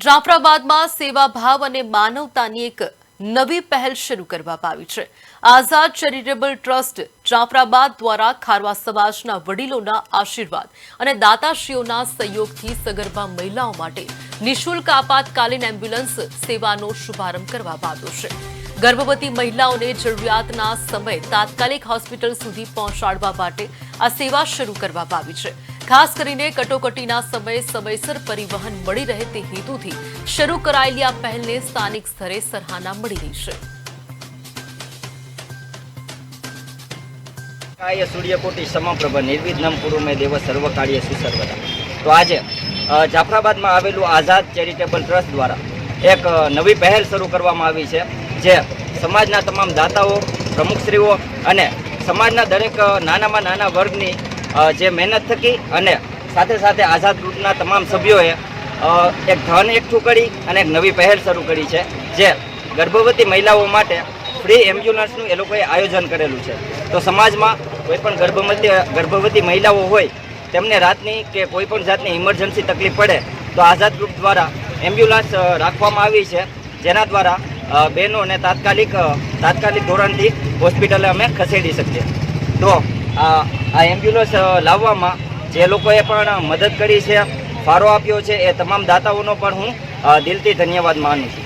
જાફરાબાદમાં સેવાભાવ અને માનવતાની એક નવી પહેલ શરૂ કરવામાં આવી છે। આઝાદ ચેરિટેબલ ટ્રસ્ટ જાફરાબાદ દ્વારા ખારવા સમાજના વડીલોના આશીર્વાદ અને દાતાશ્રીઓના સહયોગથી સગર્ભા મહિલાઓ માટે નિઃશુલ્ક આપાતકાલીન એમ્બ્યુલન્સ સેવાનો શુભારંભ કરવામાં આવ્યો છે। ગર્ભવતી મહિલાઓને જરૂરિયાતના સમયે તાત્કાલિક હોસ્પિટલ સુધી પહોંચાડવા માટે આ સેવા શરૂ કરવામાં આવી છે। ખાસ કરીને કટોકટીના સમયે સમયસર પરિવહન મળી રહે તે હેતુથી શરૂ કરાયેલી આ પહેલને સ્થાનિક સ્તરે સરાહના મળી રહી છે। કાય સૂર્યકોટી સમપ્રભ નિર્વિઘ્નમ કુરુ મે દેવ સર્વકાર્ય સુસર્વદા। તો આજે જાફરાબાદમાં આવેલું આઝાદ ચેરિટેબલ ટ્રસ્ટ દ્વારા એક નવી પહેલ શરૂ કરવામાં આવી છે, જે સમાજના તમામ દાતાઓ, પ્રમુખશ્રીઓ અને સમાજના દરેક નાનામાં નાના વર્ગની જે મહેનત થકી અને સાથે સાથે આઝાદ ગ્રુપના તમામ સભ્યોએ એક ધન એકઠું કરી અને એક નવી પહેલ શરૂ કરી છે, જે ગર્ભવતી મહિલાઓ માટે ફ્રી એમ્બ્યુલન્સનું એ લોકોએ આયોજન કરેલું છે। તો સમાજમાં કોઈ પણ ગર્ભવતી મહિલાઓ હોય તેમને રાતની કે કોઈ પણ જાતની ઇમરજન્સી તકલીફ પડે તો આઝાદ ગ્રુપ દ્વારા એમ્બ્યુલન્સ રાખવામાં આવી છે, જેના દ્વારા બહેનોને તાત્કાલિક ધોરણથી હોસ્પિટલે અમે ખસેડી શકીએ। તો આ એમ્બ્યુલન્સ લાવવામાં જે લોકોએ પણ મદદ કરી છે, ફાળો આપ્યો છે, એ તમામ દાતાઓનો પણ હું દિલથી ધન્યવાદ માનું છું।